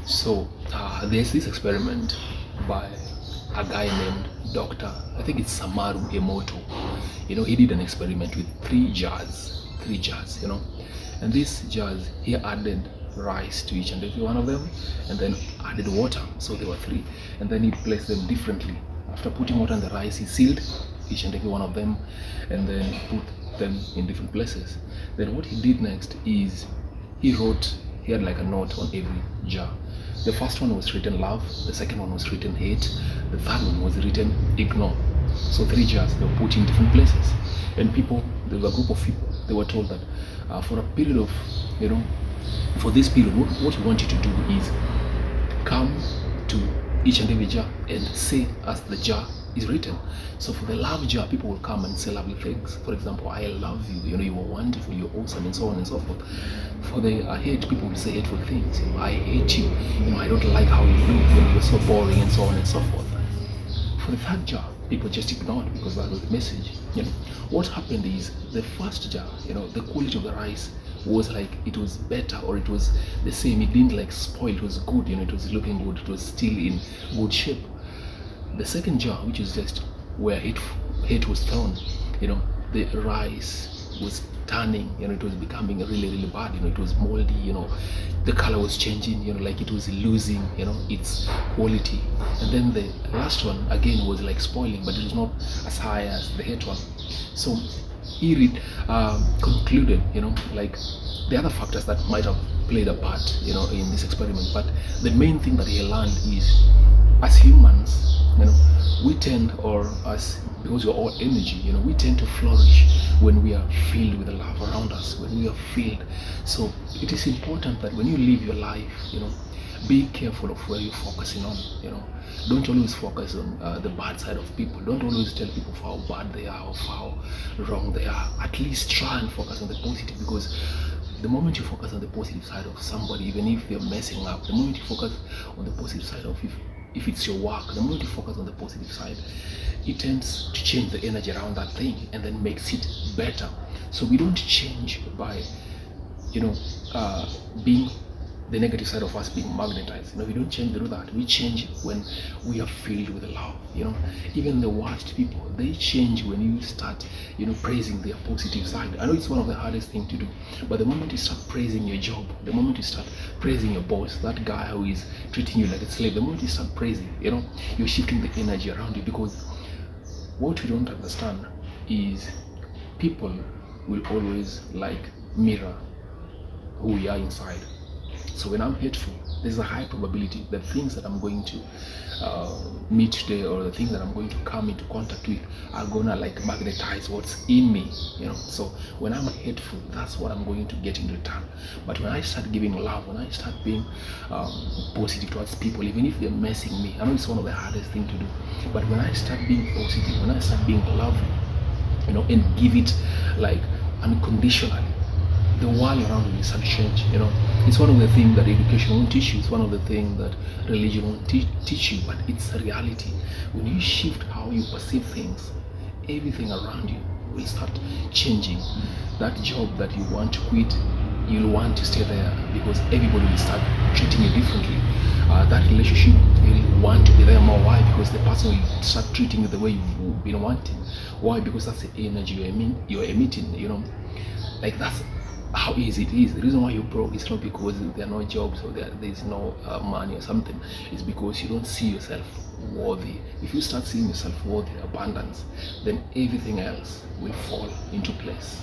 There's this experiment by a guy named Dr. I think it's Samaru Emoto. He did an experiment with three jars, and these jars he added rice to each and every one of them, and then added water. So there were three, and then he placed them differently. After putting water on the rice, he sealed each and every one of them, and then put them in different places. Then what he did next is he had like a note on every jar. The first one was written love, the second one was written hate, the third one was written ignore. So three jars, they were put in different places. And there was a group of people, they were told that for a period of, for this period, what we want you to do is come to each and every jar and say as the jar is written. So for the love jar, people will come and say lovely things. For example, I love you, you are wonderful, you're awesome, and so on and so forth. For the hate, people will say hateful things. I hate you, I don't like how you look, you're so boring, and so on and so forth. For the third jar, people just ignored because that was the message. What happened is the first jar, the quality of the rice was like it was better, or it was the same. It didn't like spoil. It was good. It was looking good. It was still in good shape. The second jar, which is just where hate was thrown, the rice was turning. It was becoming really, really bad. It was moldy. The color was changing. Like it was losing, its quality. And then the last one again was like spoiling, but it was not as high as the hate one. So he concluded, like the other factors that might have played a part, in this experiment. But the main thing that he learned is, as humans, we tend, because we're all energy, we tend to flourish when we are filled with the love around us, when we are filled. So it is important that when you live your life, be careful of where you're focusing on. Don't always focus on the bad side of people. Don't always tell people how bad they are or how wrong they are. At least try and focus on the positive, because the moment you focus on the positive side of somebody, even if they're messing up, the moment you focus on the positive side of if it's your work, the moment you focus on the positive side, it tends to change the energy around that thing and then makes it better. So we don't change by being the negative side of us being magnetized. We don't change through that. We change when we are filled with love. Even the worst people, they change when you start praising their positive side. I know it's one of the hardest things to do, but the moment you start praising your job, the moment you start praising your boss, that guy who is treating you like a slave, the moment you start praising, you're shifting the energy around you. Because what we don't understand is people will always mirror who we are inside. So when I'm hateful, there's a high probability that things that I'm going to meet today, or the things that I'm going to come into contact with, are gonna magnetize what's in me. So when I'm hateful, that's what I'm going to get in return. But when I start giving love, when I start being positive towards people, even if they're messing me, I know it's one of the hardest things to do, but when I start being positive, when I start being loving, and give it unconditionally, the world around you will start to change. It's one of the things that education won't teach you. It's one of the things that religion won't teach you, but it's a reality. When you shift how you perceive things, everything around you will start changing. That job that you want to quit, you'll want to stay there, because everybody will start treating you differently. That relationship, you'll want to be there more. Why? Because the person will start treating you the way you've been wanting. Why? Because that's the energy you're emitting. That's how easy it is. The reason why you're broke is not because there are no jobs or there's no money or something. It's because you don't see yourself worthy. If you start seeing yourself worthy, abundance, then everything else will fall into place.